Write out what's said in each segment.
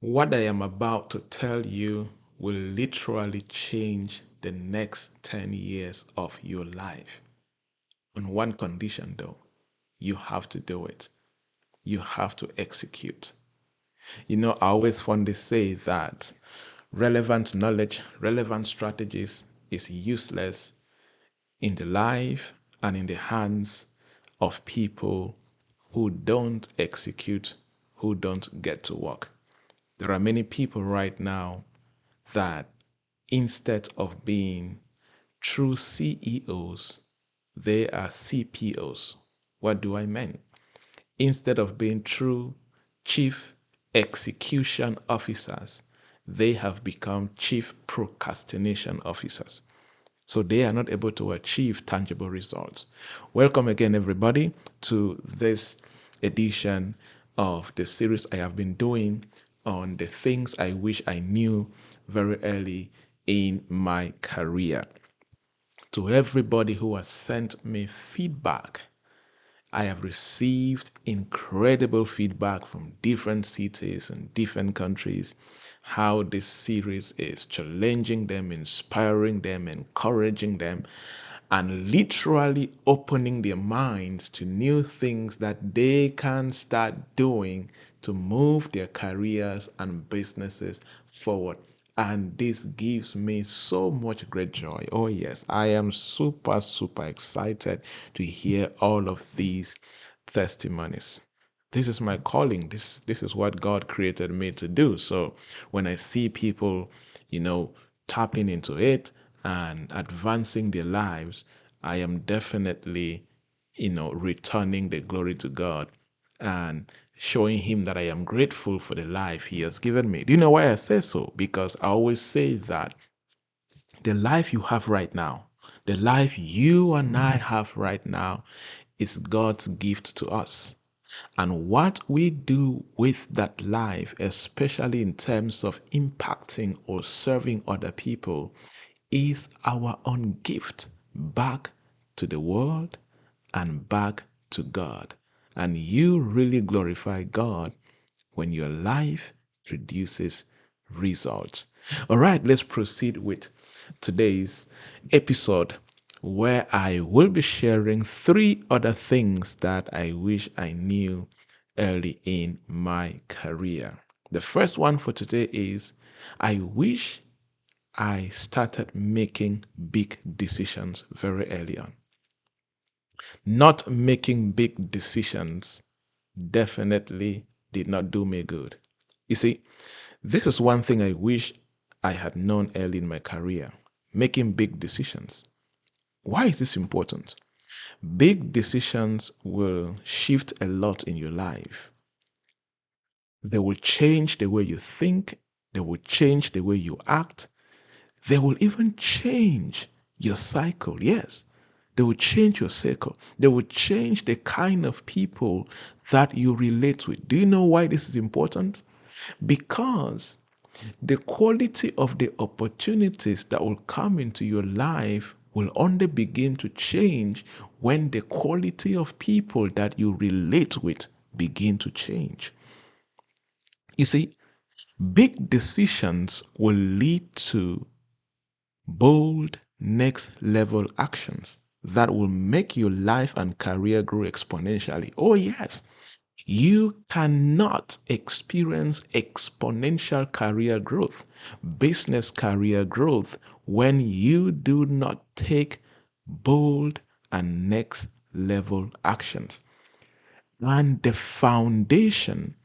What I am about to tell you will literally change the next 10 years of your life. On one condition, though, you have to do it. You have to execute. I always fondly say that relevant knowledge, relevant strategies is useless in the life and in the hands of people who don't execute, who don't get to work. There are many people right now that instead of being true CEOs, they are CPOs. What do I mean? Instead of being true chief execution officers, they have become chief procrastination officers. So they are not able to achieve tangible results. Welcome again, everybody, to this edition of the series I have been doing on the things I wish I knew very early in my career. To everybody who has sent me feedback, I have received incredible feedback from different cities and different countries, how this series is challenging them, inspiring them, encouraging them, and literally opening their minds to new things that they can start doing to move their careers and businesses forward. And this gives me so much great joy. Oh, yes, I am super, super excited to hear all of these testimonies. This is my calling. This is what God created me to do. So when I see people, tapping into it and advancing their lives, I am definitely, returning the glory to God and showing him that I am grateful for the life he has given me. Do you know why I say so? Because I always say that the life you have right now, the life you and I have right now, is God's gift to us. And what we do with that life, especially in terms of impacting or serving other people, is our own gift back to the world and back to God. And you really glorify God when your life produces results. All right, let's proceed with today's episode where I will be sharing 3 other things that I wish I knew early in my career. The first one for today is I wish I started making big decisions very early on. Not making big decisions definitely did not do me good. You see, this is one thing I wish I had known early in my career, making big decisions. Why is this important? Big decisions will shift a lot in your life. They will change the way you think, they will change the way you act, they will even change your cycle. Yes, they will change your circle. They will change the kind of people that you relate with. Do you know why this is important? Because the quality of the opportunities that will come into your life will only begin to change when the quality of people that you relate with begin to change. You see, big decisions will lead to bold next level actions that will make your life and career grow exponentially. Oh, yes. You cannot experience exponential career growth, business career growth, when you do not take bold and next level actions. And the foundation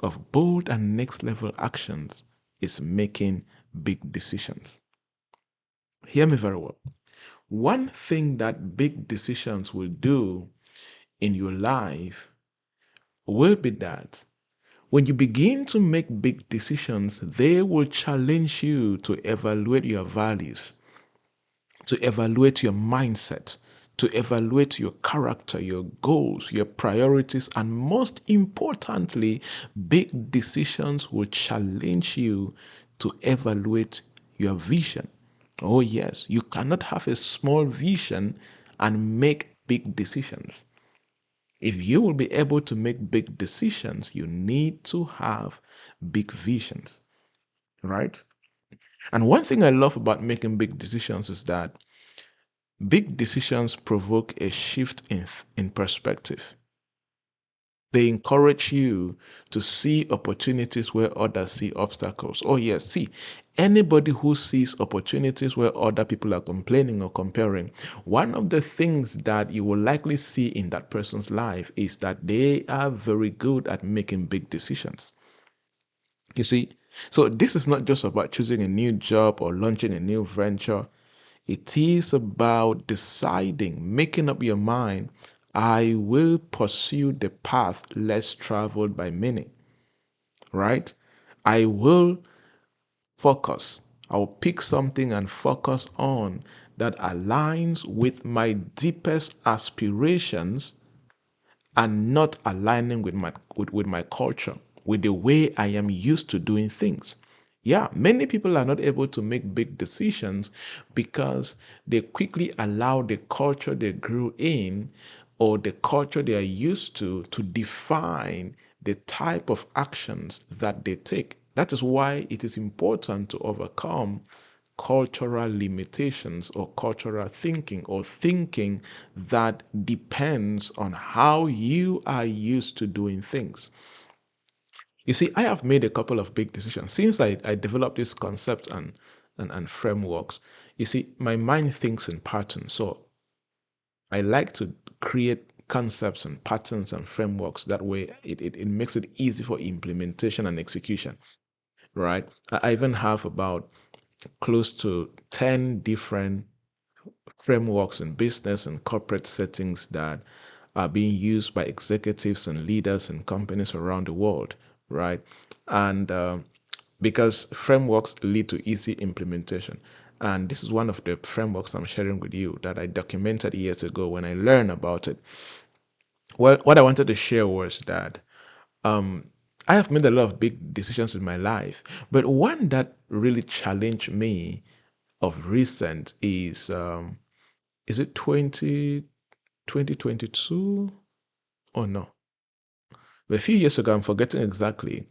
of bold and next level actions is making big decisions. Hear me very well. One thing that big decisions will do in your life will be that when you begin to make big decisions, they will challenge you to evaluate your values, to evaluate your mindset, to evaluate your character, your goals, your priorities, and most importantly, big decisions will challenge you to evaluate your vision. Oh, yes, you cannot have a small vision and make big decisions. If you will be able to make big decisions, you need to have big visions, right? And one thing I love about making big decisions is that big decisions provoke a shift in perspective. They encourage you to see opportunities where others see obstacles. Oh, yes. See, anybody who sees opportunities where other people are complaining or comparing, one of the things that you will likely see in that person's life is that they are very good at making big decisions. You see, so this is not just about choosing a new job or launching a new venture. It is about deciding, making up your mind, I will pursue the path less traveled by many, right? I will focus. I'll pick something and focus on that aligns with my deepest aspirations and not aligning with my culture, with the way I am used to doing things. Yeah, many people are not able to make big decisions because they quickly allow the culture they grew in or the culture they are used to define the type of actions that they take. That is why it is important to overcome cultural limitations or cultural thinking or thinking that depends on how you are used to doing things. You see, I have made a couple of big decisions since I developed this concept and frameworks. You see, my mind thinks in patterns. So I like to create concepts and patterns and frameworks. That way it makes it easy for implementation and execution, right? I even have about close to 10 different frameworks in business and corporate settings that are being used by executives and leaders and companies around the world, right? And because frameworks lead to easy implementation. And this is one of the frameworks I'm sharing with you that I documented years ago when I learned about it. Well, what I wanted to share was that um, I have made a lot of big decisions in my life, but one that really challenged me of recent is it 2022? Oh no. But a few years ago, I'm forgetting exactly.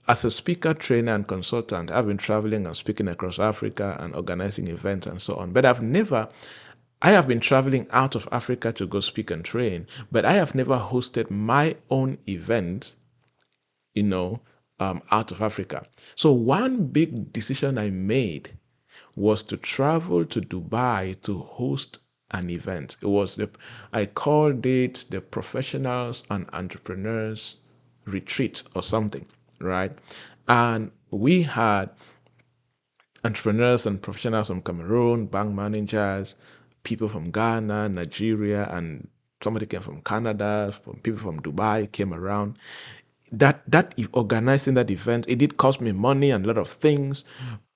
As a speaker, trainer, and consultant, I've been traveling and speaking across Africa and organizing events and so on. But I have been traveling out of Africa to go speak and train, but I have never hosted my own event, out of Africa. So one big decision I made was to travel to Dubai to host an event. I called it the Professionals and Entrepreneurs Retreat or something, right? And we had entrepreneurs and professionals from Cameroon, bank managers, people from Ghana, Nigeria, and somebody came from Canada, people from Dubai came around. That organizing that event, it did cost me money and a lot of things,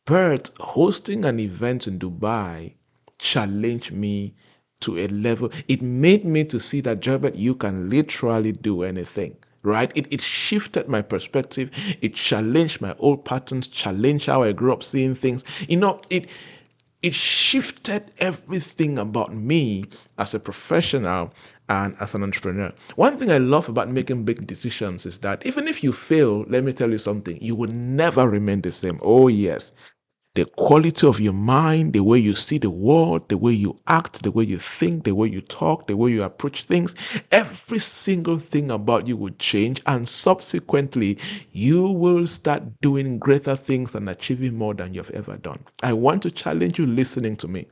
but hosting an event in Dubai challenged me to a level. It made me to see that, Joybert, you can literally do anything, right? It shifted my perspective. It challenged my old patterns, challenged how I grew up seeing things. It shifted everything about me as a professional and as an entrepreneur. One thing I love about making big decisions is that even if you fail, let me tell you something, you will never remain the same. Oh, yes. The quality of your mind, the way you see the world, the way you act, the way you think, the way you talk, the way you approach things, every single thing about you will change. And subsequently, you will start doing greater things and achieving more than you've ever done. I want to challenge you listening to me.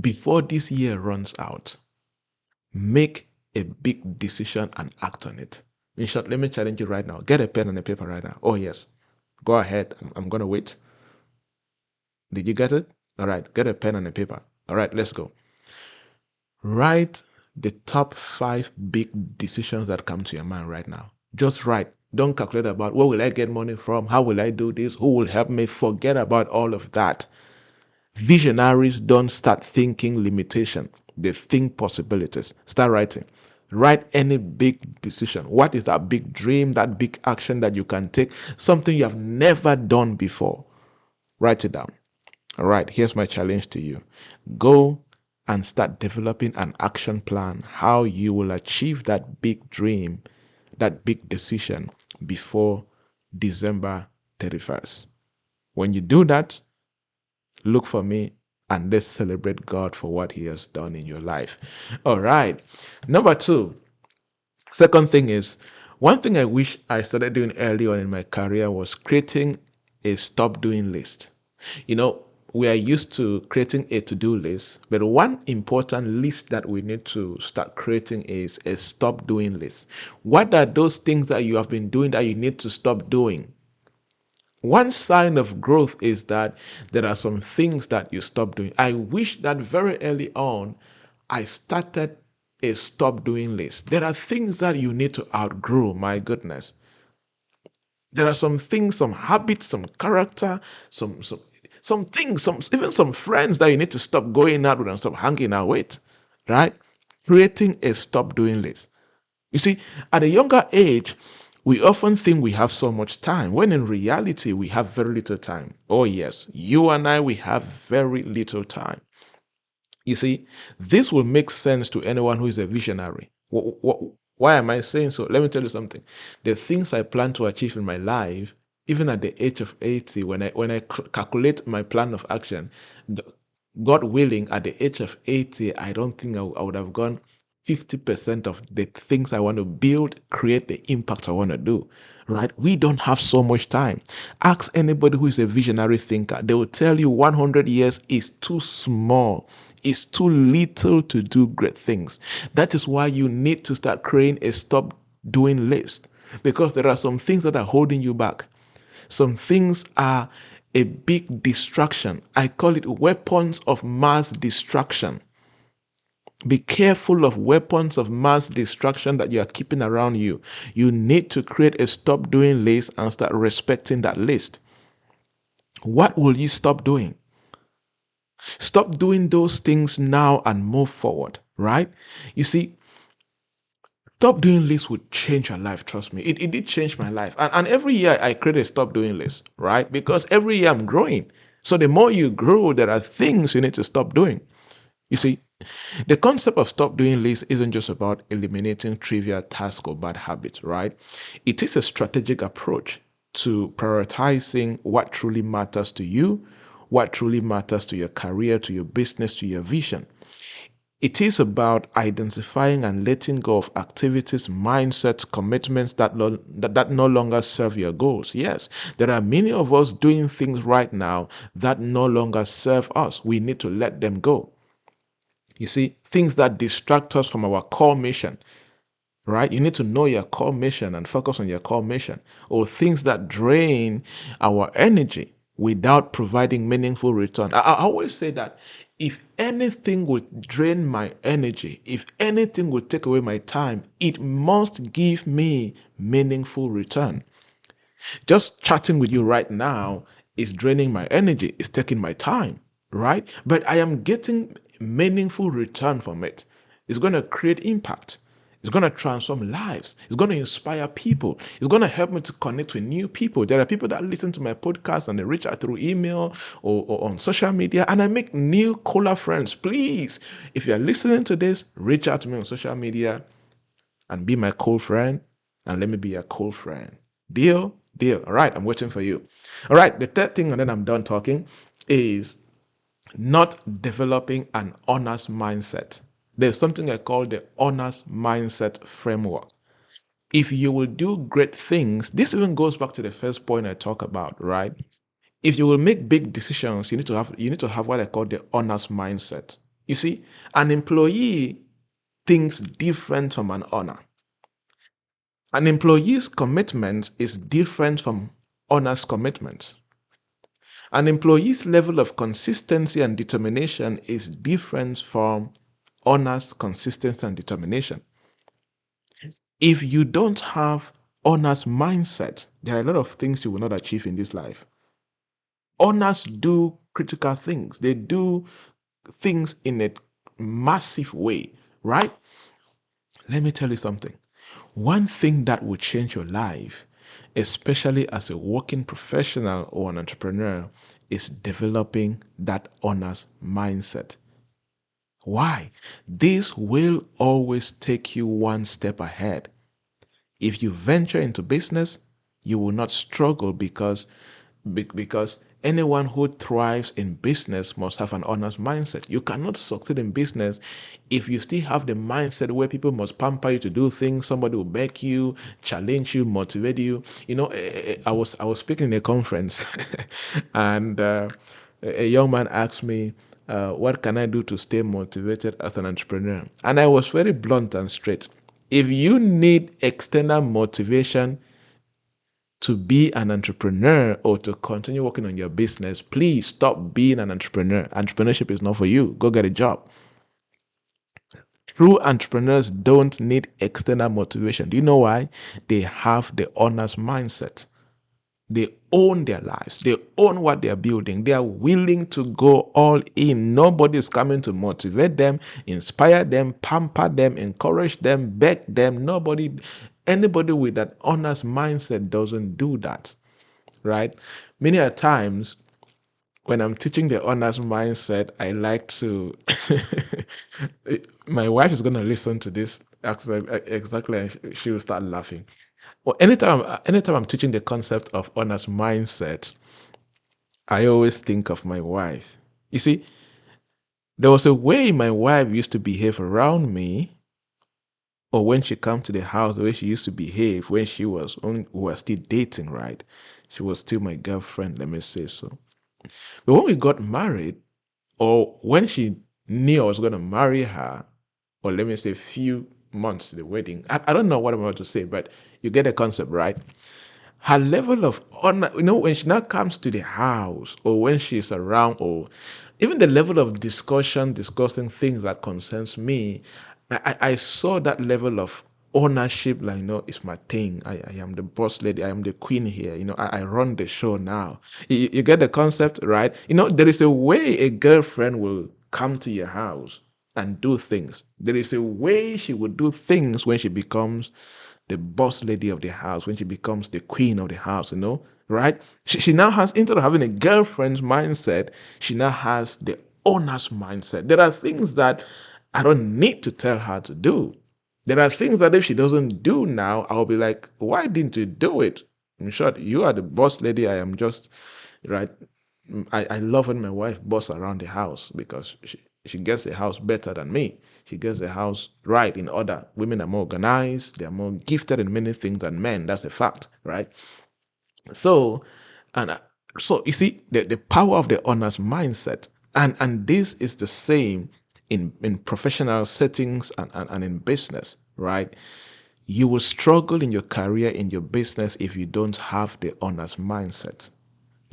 Before this year runs out, make a big decision and act on it. In short, let me challenge you right now. Get a pen and a paper right now. Oh, yes. Go ahead. I'm going to wait. Did you get it? All right, get a pen and a paper. All right, let's go. Write the top 5 big decisions that come to your mind right now. Just write. Don't calculate about where will I get money from? How will I do this? Who will help me? Forget about all of that. Visionaries don't start thinking limitation. They think possibilities. Start writing. Write any big decision. What is that big dream, that big action that you can take? Something you have never done before. Write it down. All right, here's my challenge to you. Go and start developing an action plan how you will achieve that big dream, that big decision before December 31st. When you do that, look for me and let's celebrate God for what He has done in your life. All right. Number two, second thing is, one thing I wish I started doing early on in my career was creating a stop doing list. You know, we are used to creating a to-do list, but one important list that we need to start creating is a stop doing list. What are those things that you have been doing that you need to stop doing? One sign of growth is that there are some things that you stop doing. I wish that very early on I started a stop doing list. There are things that you need to outgrow, my goodness. There are some things, some habits, some character, some things, some even some friends that you need to stop going out with and stop hanging out with. Right? Creating a stop doing list. You see, at a younger age, we often think we have so much time, when in reality, we have very little time. Oh, yes, you and I, we have very little time. You see, this will make sense to anyone who is a visionary. Why am I saying so? Let me tell you something. The things I plan to achieve in my life, even at the age of 80, when I calculate my plan of action, God willing, at the age of 80, I don't think I would have gone 50% of the things I want to build, create the impact I want to do. Right? We don't have so much time. Ask anybody who is a visionary thinker. They will tell you 100 years is too small. It's too little to do great things. That is why you need to start creating a stop doing list, because there are some things that are holding you back. Some things are a big distraction. I call it weapons of mass distraction. Be careful of weapons of mass destruction that you are keeping around you. You need to create a stop doing list and start respecting that list. What will you stop doing? Stop doing those things now and move forward, right? You see, stop doing lists would change your life. Trust me. It did change my life. And every year I create a stop doing list, right? Because every year I'm growing. So the more you grow, there are things you need to stop doing. You see, the concept of stop doing lists isn't just about eliminating trivial tasks or bad habits, right? It is a strategic approach to prioritizing what truly matters to you, what truly matters to your career, to your business, to your vision. It is about identifying and letting go of activities, mindsets, commitments that no longer serve your goals. Yes, there are many of us doing things right now that no longer serve us. We need to let them go. You see, things that distract us from our core mission, right? You need to know your core mission and focus on your core mission, or things that drain our energy without providing meaningful return. I always say that if anything would drain my energy, if anything would take away my time, it must give me meaningful return. Just chatting with you right now is draining my energy, it's taking my time, right? But I am getting meaningful return from it. It's going to create impact. It's going to transform lives. It's going to inspire people. It's going to help me to connect with new people. There are people that listen to my podcast and they reach out through email or on social media, and I make new cooler friends. Please, if you're listening to this, reach out to me on social media and be my cool friend, and let me be a cool friend. Deal? Deal. All right, I'm waiting for you. All right, the third thing, and then I'm done talking, is not developing an honest mindset. There's something I call the honest mindset framework. If you will do great things, this even goes back to the first point I talked about, right? If you will make big decisions, you need to have what I call the honest mindset. You see, an employee thinks different from an owner. An employee's commitment is different from owner's commitment. An employee's level of consistency and determination is different from owner's consistency and determination. If you don't have owner's mindset, there are a lot of things you will not achieve in this life. Owners do critical things. They do things in a massive way, right? Let me tell you something. One thing that will change your life, especially as a working professional or an entrepreneur, is developing that honest mindset. Why? This will always take you one step ahead. If you venture into business, you will not struggle because anyone who thrives in business must have an honest mindset. You cannot succeed in business if you still have the mindset where people must pamper you to do things. Somebody will beg you, challenge you, motivate you. I was speaking in a conference, and a young man asked me, "What can I do to stay motivated as an entrepreneur?" And I was very blunt and straight. If you need external motivation to be an entrepreneur or to continue working on your business, please stop being an entrepreneur. Entrepreneurship is not for you. Go get a job. True entrepreneurs don't need external motivation. Do you know why? They have the honest mindset. They own their lives. They own what they are building. They are willing to go all in. Nobody is coming to motivate them, inspire them, pamper them, encourage them, beg them. Anybody with that honest mindset doesn't do that, right? Many a times when I'm teaching the honest mindset, I like to. My wife is going to listen to this exactly, and she will start laughing. Well, anytime I'm teaching the concept of honest mindset, I always think of my wife. You see, there was a way my wife used to behave around me, or when she come to the house, the way she used to behave when we were still dating, right? She was still my girlfriend, let me say so. But when we got married, or when she knew I was going to marry her, or let me say, few months to the wedding, I don't know what I'm about to say, but you get the concept, right? Her level of honor, when she now comes to the house or when she's around, or even the level of discussing things that concerns me, I saw that level of ownership, like, it's my thing. I am the boss lady. I am the queen here. I run the show now. You get the concept, right? There is a way a girlfriend will come to your house and do things. There is a way she would do things when she becomes the boss lady of the house, when she becomes the queen of the house, right? She now has, instead of having a girlfriend's mindset, she now has the owner's mindset. There are things that I don't need to tell her to do. There are things that if she doesn't do now, I'll be like, why didn't you do it? In short, you are the boss lady. I am just, right? I love when my wife boss around the house because she gets the house better than me. She gets the house right in order. Women are more organized. They are more gifted in many things than men. That's a fact, right? So, and so you see the power of the honest mindset, and this is the same in professional settings and in business, right? You will struggle in your career, in your business, if you don't have the honest mindset.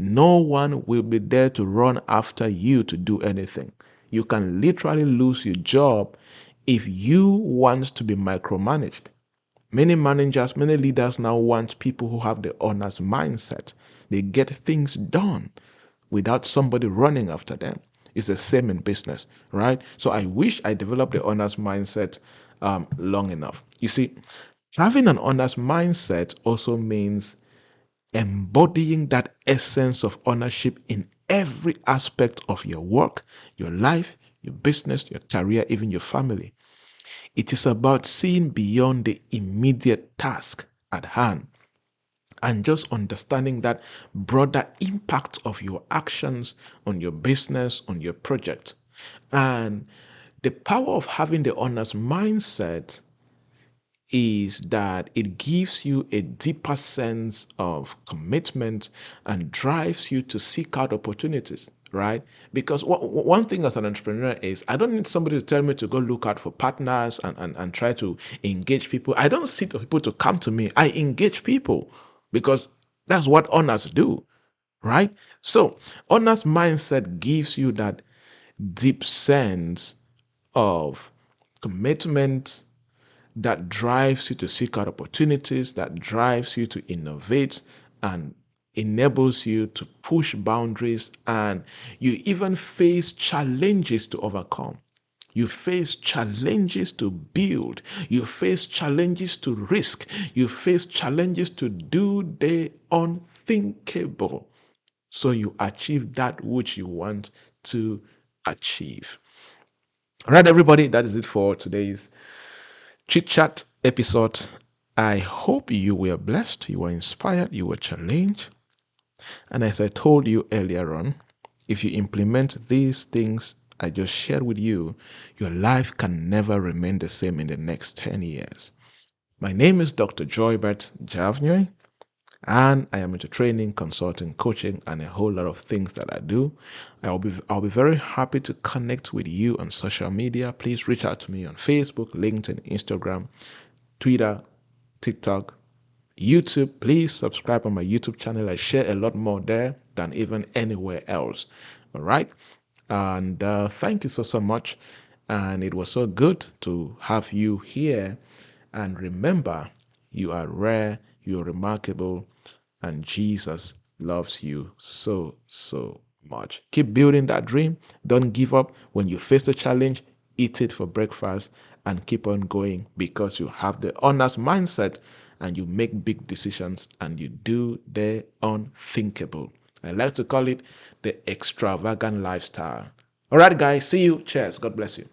No one will be there to run after you to do anything. You can literally lose your job if you want to be micromanaged. Many managers, many leaders now want people who have the honest mindset. They get things done without somebody running after them. It's the same in business, right? So I wish I developed the honest mindset long enough. You see, having an honest mindset also means embodying that essence of ownership in every aspect of your work, your life, your business, your career, even your family. It is about seeing beyond the immediate task at hand and just understanding that broader impact of your actions on your business, on your project. And the power of having the honest mindset is that it gives you a deeper sense of commitment and drives you to seek out opportunities, right? Because one thing as an entrepreneur is I don't need somebody to tell me to go look out for partners and try to engage people. I don't seek for people to come to me. I engage people because that's what owners do, right? So, honest mindset gives you that deep sense of commitment that drives you to seek out opportunities, that drives you to innovate and enables you to push boundaries, and you even face challenges to overcome. You face challenges to build. You face challenges to risk. You face challenges to do the unthinkable. So you achieve that which you want to achieve. All right, everybody, that is it for today's chit chat episode. I hope you were blessed, you were inspired, you were challenged. And as I told you earlier on, if you implement these things I just shared with you, your life can never remain the same in the next 10 years. My name is Dr. Joybert Javnyuy, and I am into training, consulting, coaching, and a whole lot of things that I do. I'll be very happy to connect with you on social media. Please reach out to me on Facebook, LinkedIn, Instagram, Twitter, TikTok, YouTube. Please subscribe on my YouTube channel. I share a lot more there than even anywhere else. All right. And thank you so much. And it was so good to have you here. And remember, you are rare, you are remarkable, and Jesus loves you so much. Keep building that dream. Don't give up. When you face a challenge, eat it for breakfast and keep on going, because you have the honest mindset and you make big decisions and you do the unthinkable. I like to call it the extravagant lifestyle. All right, guys. See you. Cheers. God bless you.